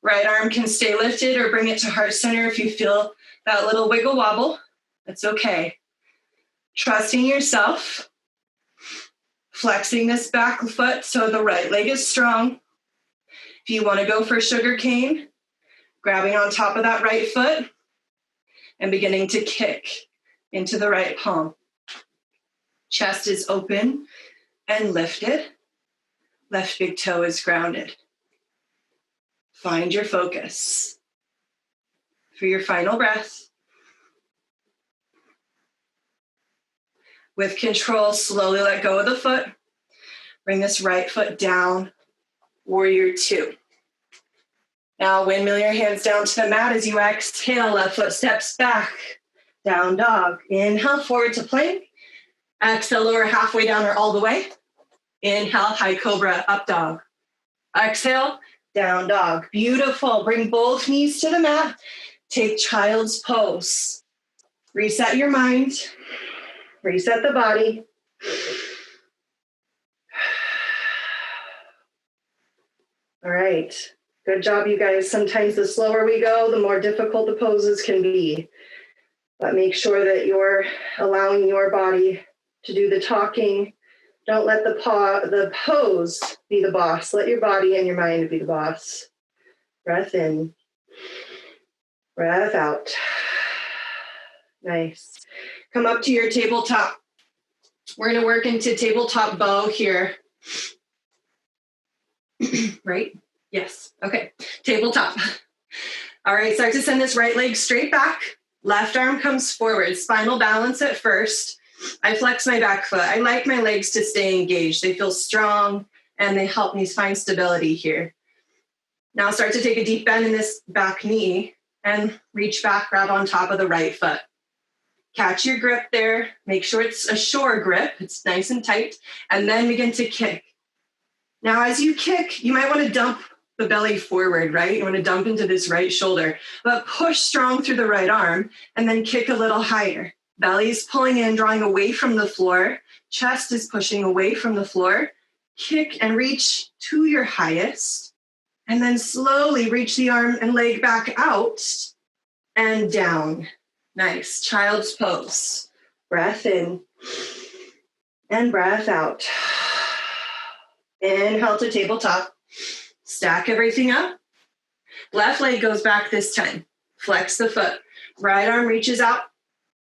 Right arm can stay lifted or bring it to heart center if you feel that little wiggle wobble. That's okay. Trusting yourself. Flexing this back foot so the right leg is strong. If you want to go for sugar cane, grabbing on top of that right foot and beginning to kick into the right palm. Chest is open and lifted. Left big toe is grounded. Find your focus. For your final breath. With control, slowly let go of the foot. Bring this right foot down, warrior 2. Now windmill your hands down to the mat as you exhale. Left foot steps back, down dog. Inhale, forward to plank. Exhale, lower halfway down or all the way. Inhale, high cobra, up dog. Exhale, down dog. Beautiful. Bring both knees to the mat. Take child's pose. Reset your mind. Reset the body. All right. Good job, you guys. Sometimes the slower we go, the more difficult the poses can be. But make sure that you're allowing your body to do the talking. Don't let the pose be the boss. Let your body and your mind be the boss. Breath in. Breath out. Nice. Come up to your tabletop. We're going to work into tabletop bow here. Right? Yes. Okay. Tabletop. All right. Start to send this right leg straight back. Left arm comes forward. Spinal balance at first. I flex my back foot. I like my legs to stay engaged. They feel strong and they help me find stability here. Now start to take a deep bend in this back knee and reach back, grab on top of the right foot. Catch your grip there. Make sure it's a shore grip. It's nice and tight. And then begin to kick. Now, as you kick, you might want to dump the belly forward, right? You want to dump into this right shoulder, but push strong through the right arm and then kick a little higher. Belly is pulling in, drawing away from the floor. Chest is pushing away from the floor. Kick and reach to your highest. And then slowly reach the arm and leg back out and down. Nice. Child's pose. Breath in and breath out. Inhale to tabletop. Stack everything up. Left leg goes back this time. Flex the foot. Right arm reaches out.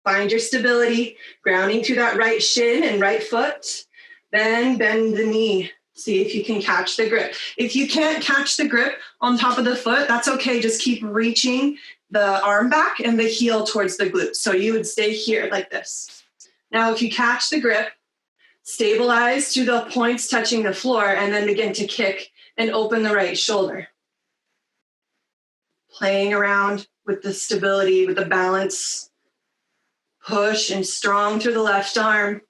Find your stability. Grounding through that right shin and right foot. Then bend the knee. See if you can catch the grip. If you can't catch the grip on top of the foot, that's okay. Just keep reaching the arm back and the heel towards the glute. So you would stay here like this. Now, if you catch the grip, stabilize to the points touching the floor and then begin to kick and open the right shoulder. Playing around with the stability, with the balance. Push and strong through the left arm.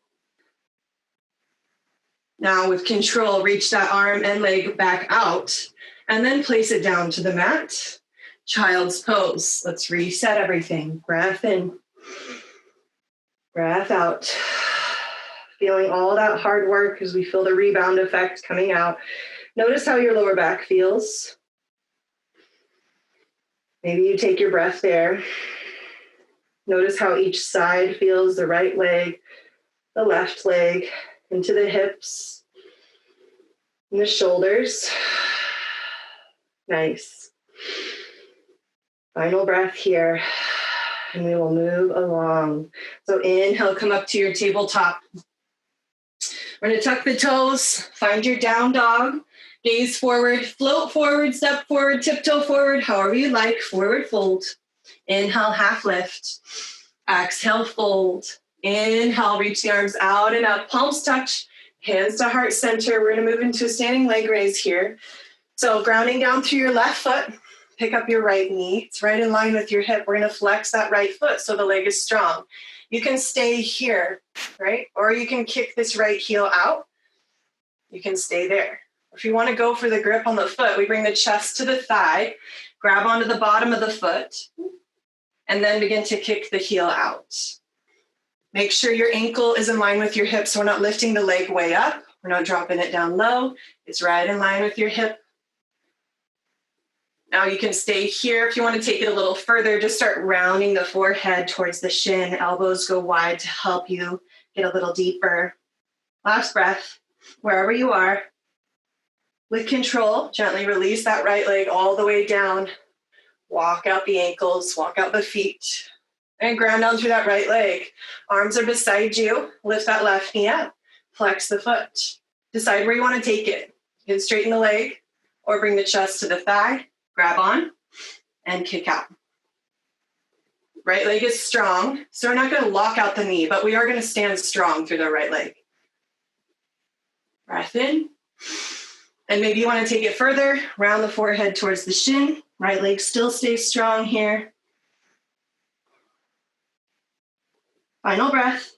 Now with control, reach that arm and leg back out and then place it down to the mat. Child's pose. Let's reset everything. Breath in. Breath out. Feeling all that hard work as we feel the rebound effect coming out. Notice how your lower back feels. Maybe you take your breath there. Notice how each side feels, the right leg, the left leg, into the hips, and the shoulders. Nice. Final breath here, and we will move along. So inhale, come up to your tabletop. We're going to tuck the toes, find your down dog, gaze forward, float forward, step forward, tiptoe forward, however you like, forward fold. Inhale, half lift. Exhale, fold. Inhale, reach the arms out and up, palms touch, hands to heart center. We're going to move into a standing leg raise here. So grounding down through your left foot, pick up your right knee. It's right in line with your hip. We're going to flex that right foot so the leg is strong. You can stay here, right? Or you can kick this right heel out. You can stay there. If you want to go for the grip on the foot, we bring the chest to the thigh, grab onto the bottom of the foot, and then begin to kick the heel out. Make sure your ankle is in line with your hip, so we're not lifting the leg way up. We're not dropping it down low. It's right in line with your hip. Now you can stay here. If you want to take it a little further, just start rounding the forehead towards the shin. Elbows go wide to help you get a little deeper. Last breath, wherever you are. With control, gently release that right leg all the way down. Walk out the ankles, walk out the feet, and ground down through that right leg. Arms are beside you. Lift that left knee up. Flex the foot. Decide where you want to take it. You can straighten the leg or bring the chest to the thigh. Grab on and kick out. Right leg is strong, so we're not going to lock out the knee, but we are going to stand strong through the right leg. Breath in. And maybe you want to take it further, round the forehead towards the shin. Right leg still stays strong here. Final breath.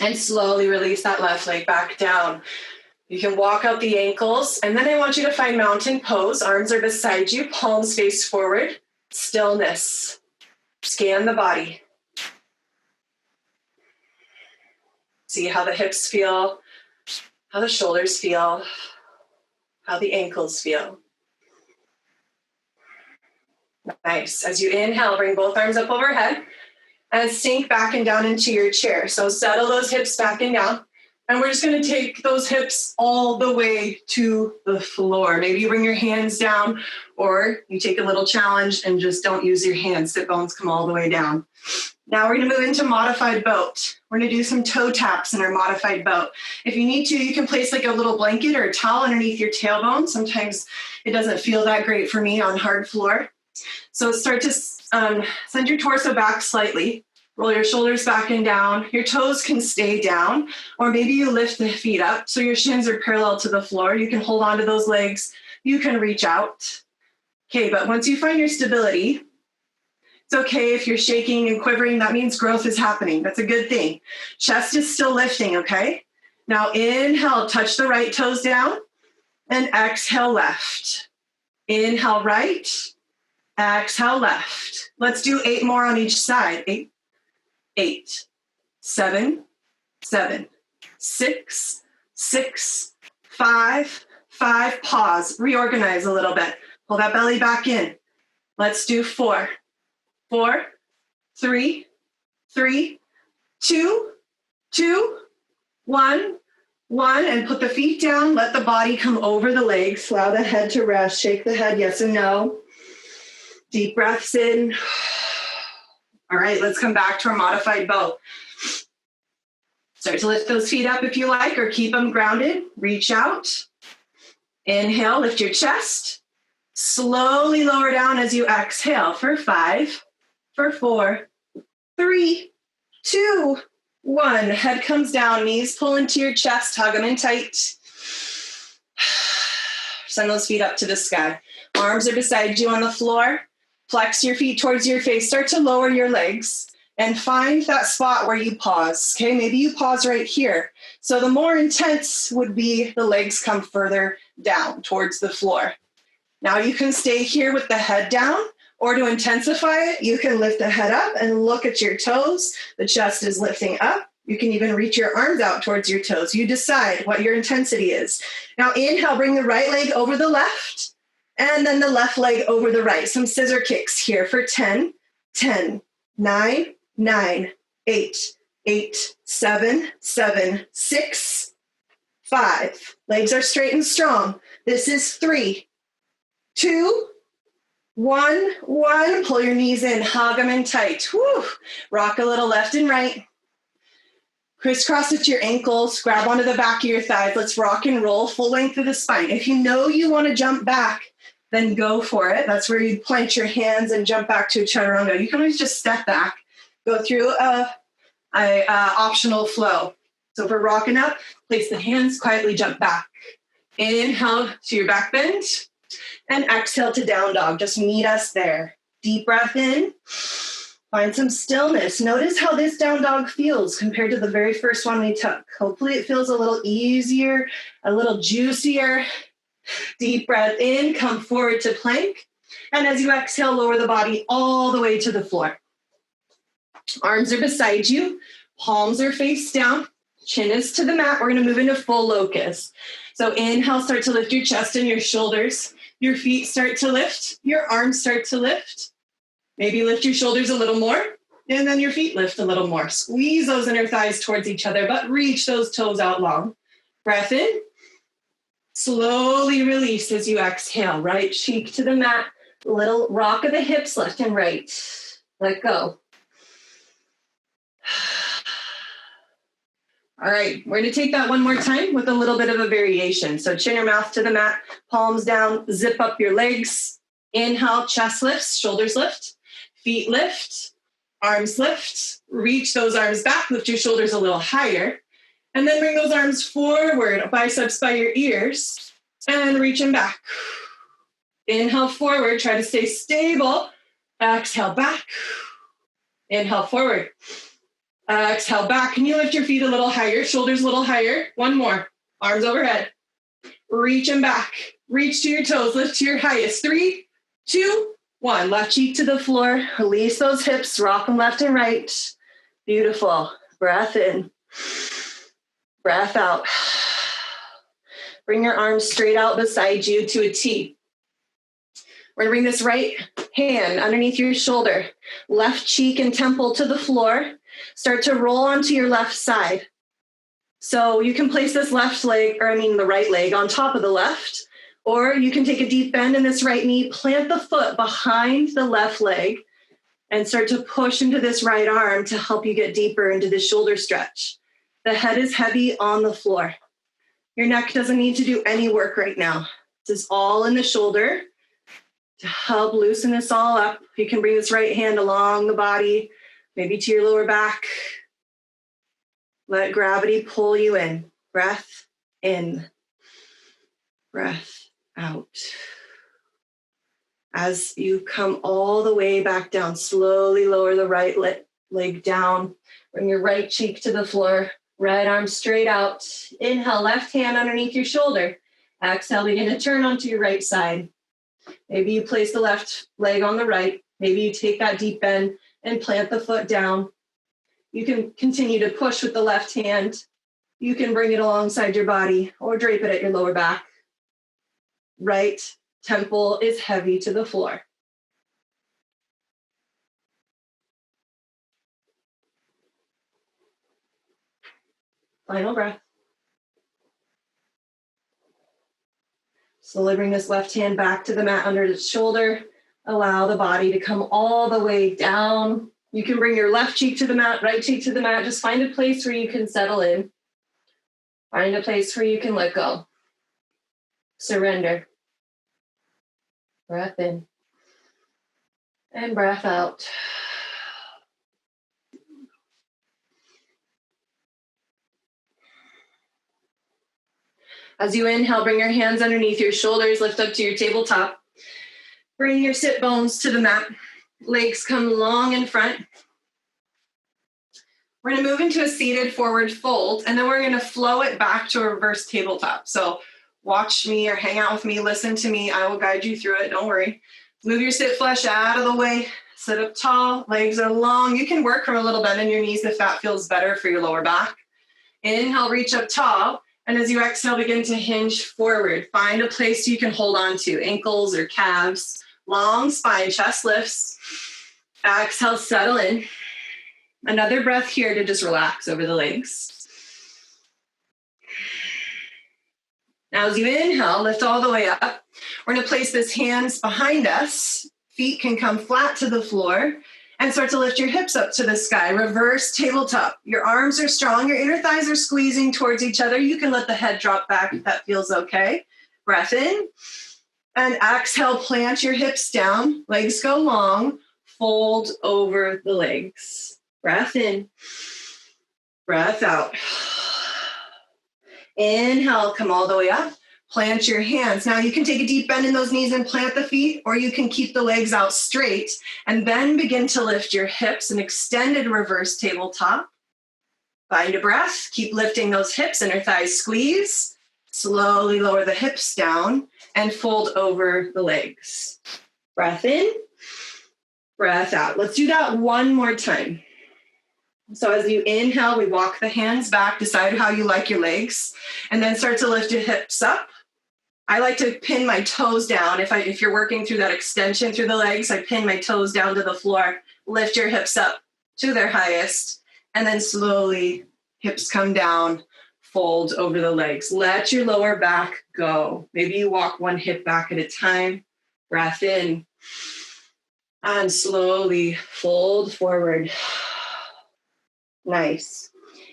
And slowly release that left leg back down. You can walk out the ankles, and then I want you to find mountain pose. Arms are beside you, palms face forward. Stillness. Scan the body. See how the hips feel, how the shoulders feel, how the ankles feel. Nice. As you inhale, bring both arms up overhead and sink back and down into your chair. So settle those hips back and down. And we're just going to take those hips all the way to the floor. Maybe you bring your hands down, or you take a little challenge and just don't use your hands. Sit bones come all the way down. Now we're going to move into modified boat. We're going to do some toe taps in our modified boat. If you need to, you can place like a little blanket or a towel underneath your tailbone. Sometimes it doesn't feel that great for me on hard floor. So start to send your torso back slightly. Roll your shoulders back and down. Your toes can stay down, or maybe you lift the feet up so your shins are parallel to the floor. You can hold on to those legs. You can reach out. Okay, but once you find your stability, it's okay if you're shaking and quivering. That means growth is happening. That's a good thing. Chest is still lifting, okay? Now inhale, touch the right toes down, and exhale left. Inhale right, exhale left. Let's do 8 more on each side. 8, 7, 6, 5, pause, reorganize a little bit. Pull that belly back in. Let's do 4, 3, 2, 1, and put the feet down. Let the body come over the legs. Allow the head to rest. Shake the head, yes and no. Deep breaths in. All right, let's come back to our modified boat. Start to lift those feet up if you like, or keep them grounded. Reach out. Inhale, lift your chest. Slowly lower down as you exhale for 5, for 4, 3, 2, 1. Head comes down, knees pull into your chest, hug them in tight. Send those feet up to the sky. Arms are beside you on the floor. Flex your feet towards your face. Start to lower your legs and find that spot where you pause. Okay, maybe you pause right here. So the more intense would be the legs come further down towards the floor. Now you can stay here with the head down, or to intensify it, you can lift the head up and look at your toes. The chest is lifting up. You can even reach your arms out towards your toes. You decide what your intensity is. Now inhale, bring the right leg over the left, and then the left leg over the right. Some scissor kicks here for 10, 10, 9, 9, 8, 8, 7, 7, 6, 5. Legs are straight and strong. This is 3, 2, 1, 1. Pull your knees in, hug them in tight. Woo. Rock a little left and right. Crisscross with your ankles, grab onto the back of your thighs. Let's rock and roll full length of the spine. If you know you want to jump back, then go for it. That's where you plant your hands and jump back to a chaturanga. You can always just step back, go through a optional flow. So if we're rocking up, place the hands, quietly jump back. Inhale to your back bend and exhale to down dog. Just meet us there. Deep breath in. Find some stillness. Notice how this down dog feels compared to the very first one we took. Hopefully it feels a little easier, a little juicier. Deep breath in, come forward to plank. And as you exhale, lower the body all the way to the floor. Arms are beside you. Palms are face down. Chin is to the mat. We're going to move into full locust. So inhale, start to lift your chest and your shoulders. Your feet start to lift. Your arms start to lift. Maybe lift your shoulders a little more, and then your feet lift a little more. Squeeze those inner thighs towards each other, but reach those toes out long. Breath in. Slowly release as you exhale. Right cheek to the mat. Little rock of the hips left and right. Let go. All right, we're going to take that one more time with a little bit of a variation. So chin or mouth to the mat, palms down, zip up your legs. Inhale, chest lifts, shoulders lift. Feet lift, arms lift, reach those arms back, lift your shoulders a little higher, and then bring those arms forward, biceps by your ears, and reach them back. Inhale forward, try to stay stable. Exhale back. Inhale forward. Exhale back. Can you lift your feet a little higher, shoulders a little higher? One more. Arms overhead. Reach them back. Reach to your toes, lift to your highest. 3, 2, 1. Left cheek to the floor. Release those hips. Rock them left and right. Beautiful. Breath in. Breath out. Bring your arms straight out beside you to a T. We're going to bring this right hand underneath your shoulder. Left cheek and temple to the floor. Start to roll onto your left side. So you can place this the right leg on top of the left. Or you can take a deep bend in this right knee, plant the foot behind the left leg, and start to push into this right arm to help you get deeper into the shoulder stretch. The head is heavy on the floor. Your neck doesn't need to do any work right now. This is all in the shoulder to help loosen this all up. You can bring this right hand along the body, maybe to your lower back. Let gravity pull you in. Breath in. Breath out. As you come all the way back down, slowly lower the right leg down. Bring your right cheek to the floor. Right arm straight out. Inhale, left hand underneath your shoulder. Exhale, begin to turn onto your right side. Maybe you place the left leg on the right. Maybe you take that deep bend and plant the foot down. You can continue to push with the left hand. You can bring it alongside your body or drape it at your lower back. Right temple is heavy to the floor. Final breath. Slowly bring this left hand back to the mat under the shoulder. Allow the body to come all the way down. You can bring your left cheek to the mat, right cheek to the mat. Just find a place where you can settle in. Find a place where you can let go. Surrender. Breath in. And breath out. As you inhale, bring your hands underneath your shoulders, lift up to your tabletop. Bring your sit bones to the mat. Legs come long in front. We're going to move into a seated forward fold, and then we're going to flow it back to a reverse tabletop. So watch me or hang out with me, listen to me. I will guide you through it. Don't worry. Move your sit flesh out of the way. Sit up tall. Legs are long. You can work from a little bend in your knees if that feels better for your lower back. Inhale, reach up tall. And as you exhale, begin to hinge forward. Find a place you can hold on to, ankles or calves. Long spine, chest lifts. Exhale, settle in. Another breath here to just relax over the legs. Now as you inhale, lift all the way up. We're going to place this hands behind us. Feet can come flat to the floor and start to lift your hips up to the sky. Reverse tabletop. Your arms are strong. Your inner thighs are squeezing towards each other. You can let the head drop back if that feels okay. Breath in. And exhale, plant your hips down. Legs go long. Fold over the legs. Breath in. Breath out. Inhale, come all the way up. Plant your hands. Now you can take a deep bend in those knees and plant the feet, or you can keep the legs out straight and then begin to lift your hips, an extended reverse tabletop. Find a breath. Keep lifting those hips, inner thighs squeeze. Slowly lower the hips down and fold over the legs. Breath in, breath out. Let's do that one more time. So as you inhale, we walk the hands back, decide how you like your legs, and then start to lift your hips up. I like to pin my toes down. If you're working through that extension through the legs, I pin my toes down to the floor, lift your hips up to their highest, and then slowly hips come down, fold over the legs. Let your lower back go. Maybe you walk one hip back at a time. Breath in, and slowly fold forward. Nice.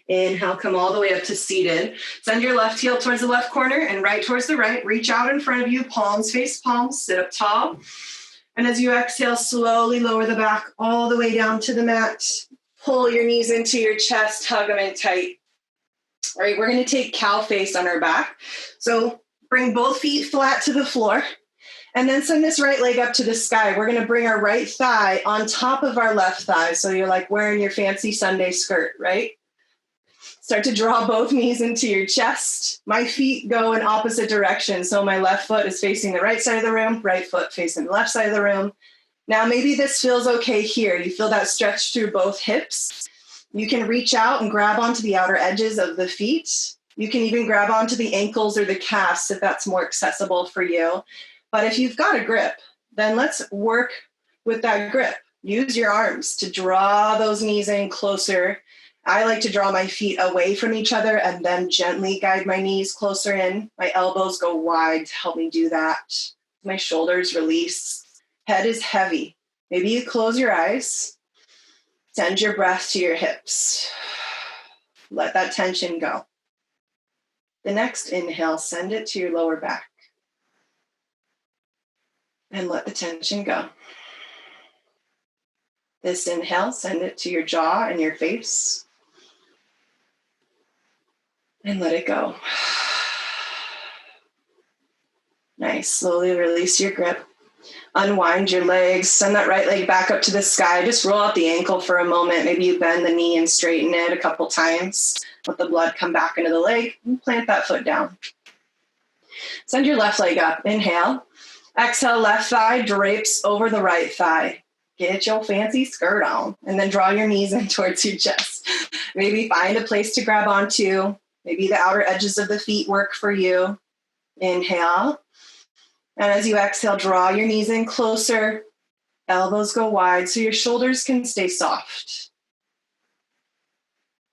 Inhale, come all the way up to seated. Send your left heel towards the left corner and right towards the right. Reach out in front of you, palms face palms, sit up tall. And as you exhale, slowly lower the back all the way down to the mat. Pull your knees into your chest, hug them in tight. All right, we're going to take cow face on our back. So bring both feet flat to the floor. And then send this right leg up to the sky. We're going to bring our right thigh on top of our left thigh. So you're like wearing your fancy Sunday skirt, right? Start to draw both knees into your chest. My feet go in opposite directions. So my left foot is facing the right side of the room, right foot facing the left side of the room. Now maybe this feels okay here. You feel that stretch through both hips. You can reach out and grab onto the outer edges of the feet. You can even grab onto the ankles or the calves if that's more accessible for you. But if you've got a grip, then let's work with that grip. Use your arms to draw those knees in closer. I like to draw my feet away from each other and then gently guide my knees closer in. My elbows go wide to help me do that. My shoulders release. Head is heavy. Maybe you close your eyes. Send your breath to your hips. Let that tension go. The next inhale, send it to your lower back. And let the tension go. This inhale, send it to your jaw and your face. And let it go. Nice. Slowly release your grip. Unwind your legs. Send that right leg back up to the sky. Just roll out the ankle for a moment. Maybe you bend the knee and straighten it a couple times. Let the blood come back into the leg and plant that foot down. Send your left leg up. Inhale. Exhale, left thigh drapes over the right thigh. Get your fancy skirt on and then draw your knees in towards your chest. Maybe find a place to grab onto. Maybe the outer edges of the feet work for you. Inhale. And as you exhale, draw your knees in closer. Elbows go wide so your shoulders can stay soft.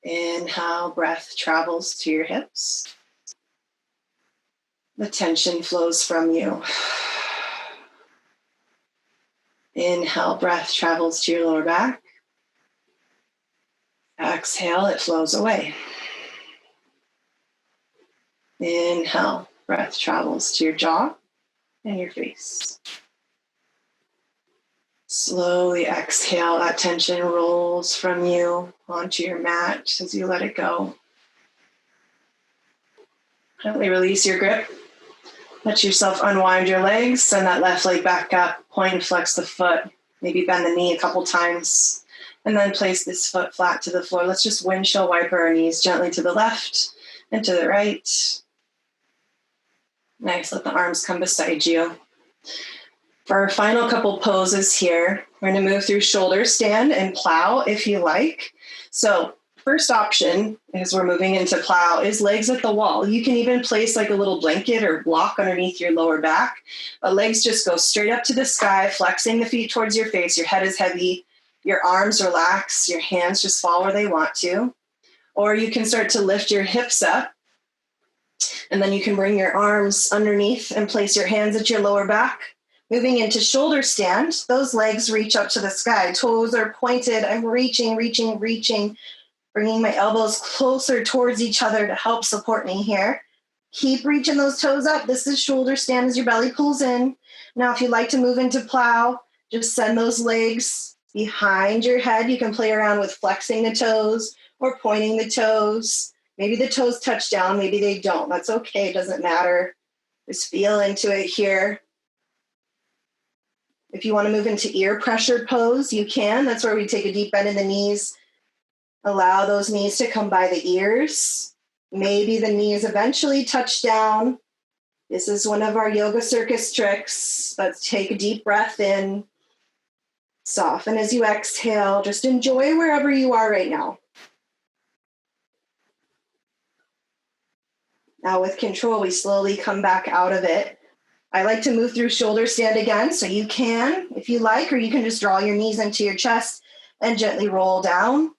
Inhale, breath travels to your hips. The tension flows from you. Inhale, breath travels to your lower back. Exhale, it flows away. Inhale, breath travels to your jaw and your face. Slowly exhale, that tension rolls from you onto your mat as you let it go. Gently release your grip. Let yourself unwind your legs, send that left leg back up, point and flex the foot, maybe bend the knee a couple times, and then place this foot flat to the floor. Let's just windshield wiper our knees gently to the left and to the right. Nice, let the arms come beside you. For our final couple poses here, we're going to move through shoulder stand and plow if you like. So first option, as we're moving into plow, is legs at the wall. You can even place like a little blanket or block underneath your lower back, but legs just go straight up to the sky, flexing the feet towards your face. Your head is heavy, your arms relax, your hands just fall where they want to. Or you can start to lift your hips up, and then you can bring your arms underneath and place your hands at your lower back. Moving into shoulder stand, those legs reach up to the sky. Toes are pointed. I'm reaching, bringing my elbows closer towards each other to help support me here. Keep reaching those toes up. This is shoulder stand as your belly pulls in. Now, if you'd like to move into plow, just send those legs behind your head. You can play around with flexing the toes or pointing the toes. Maybe the toes touch down, maybe they don't. That's okay, it doesn't matter. Just feel into it here. If you want to move into ear pressure pose, you can. That's where we take a deep bend in the knees. Allow those knees to come by the ears. Maybe the knees eventually touch down. This is one of our yoga circus tricks. Let's take a deep breath in. Soften as you exhale. Just enjoy wherever you are right now. Now with control, we slowly come back out of it. I like to move through shoulder stand again, so you can, if you like, or you can just draw your knees into your chest and gently roll down.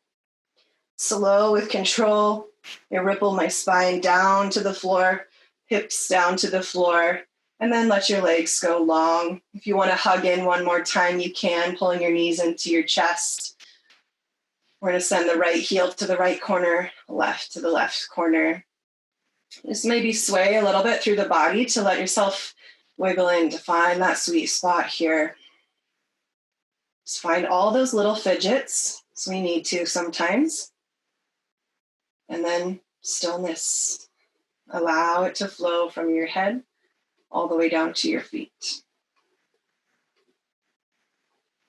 Slow with control. I ripple my spine down to the floor, hips down to the floor, and then let your legs go long. If you want to hug in one more time, you can, pulling your knees into your chest. We're going to send the right heel to the right corner, left to the left corner. Just maybe sway a little bit through the body to let yourself wiggle in to find that sweet spot here. Just find all those little fidgets, so we need to sometimes. And then stillness. Allow it to flow from your head all the way down to your feet.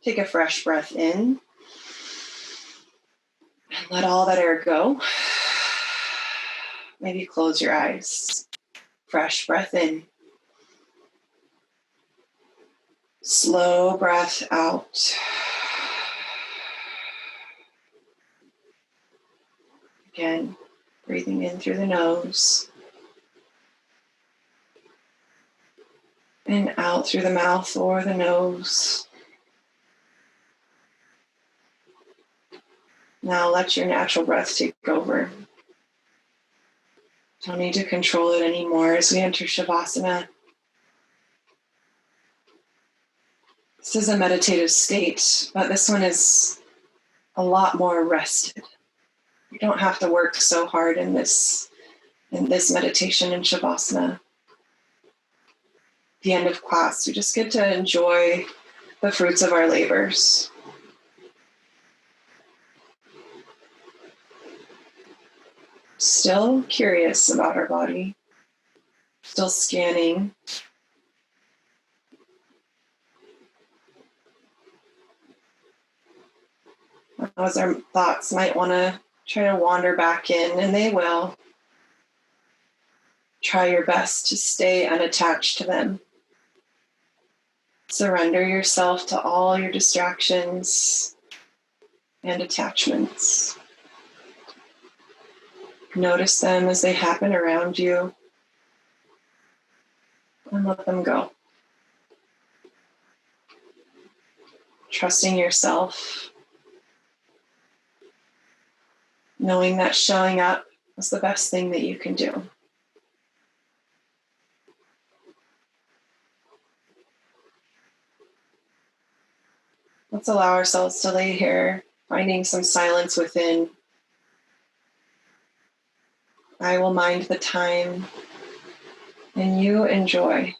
Take a fresh breath in. And let all that air go. Maybe close your eyes. Fresh breath in. Slow breath out. Again, breathing in through the nose. And out through the mouth or the nose. Now let your natural breath take over. Don't need to control it anymore as we enter Shavasana. This is a meditative state, but this one is a lot more rested. You don't have to work so hard in this meditation in Shavasana. At the end of class, we just get to enjoy the fruits of our labors. Still curious about our body, still scanning. As our thoughts might want to try to wander back in, and they will. Try your best to stay unattached to them. Surrender yourself to all your distractions and attachments. Notice them as they happen around you and let them go. Trusting yourself, knowing that showing up is the best thing that you can do. Let's allow ourselves to lay here, finding some silence within, I will mind the time, and you enjoy.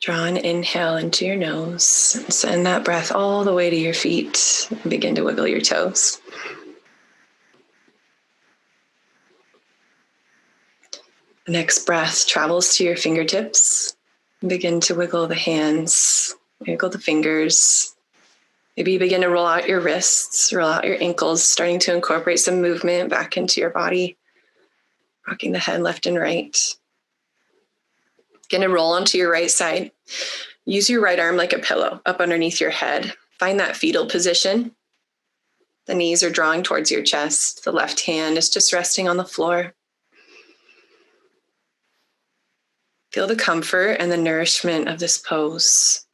Draw an inhale into your nose and send that breath all the way to your feet and begin to wiggle your toes. The next breath travels to your fingertips. Begin to wiggle the hands, wiggle the fingers. Maybe you begin to roll out your wrists, roll out your ankles, starting to incorporate some movement back into your body, rocking the head left and right. Begin to roll onto your right side. Use your right arm like a pillow up underneath your head. Find that fetal position. The knees are drawing towards your chest. The left hand is just resting on the floor. Feel the comfort and the nourishment of this pose.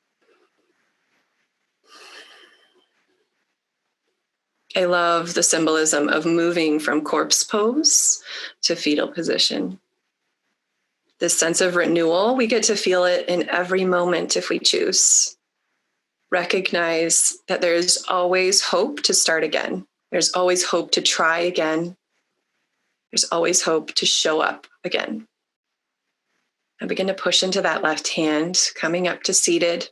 I love the symbolism of moving from corpse pose to fetal position. This sense of renewal, we get to feel it in every moment if we choose. Recognize that there's always hope to start again. There's always hope to try again. There's always hope to show up again. And begin to push into that left hand, coming up to seated.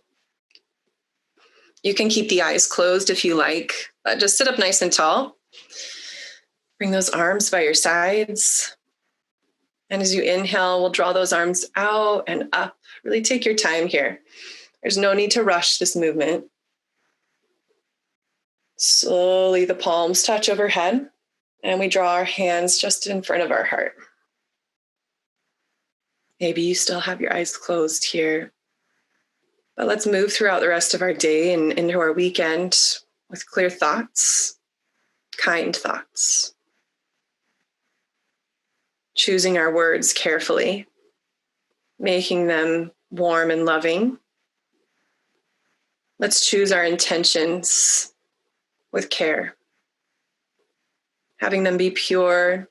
You can keep the eyes closed if you like. Just sit up nice and tall. Bring those arms by your sides. And as you inhale, we'll draw those arms out and up. Really take your time here. There's no need to rush this movement. Slowly, the palms touch overhead, and we draw our hands just in front of our heart. Maybe you still have your eyes closed here, but let's move throughout the rest of our day and into our weekend with clear thoughts, kind thoughts. Choosing our words carefully, making them warm and loving. Let's choose our intentions with care, having them be pure,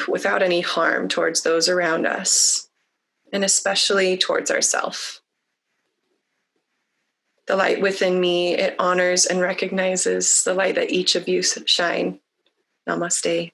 without any harm towards those around us, and especially towards ourselves. The light within me, it honors and recognizes the light that each of you shine. Namaste.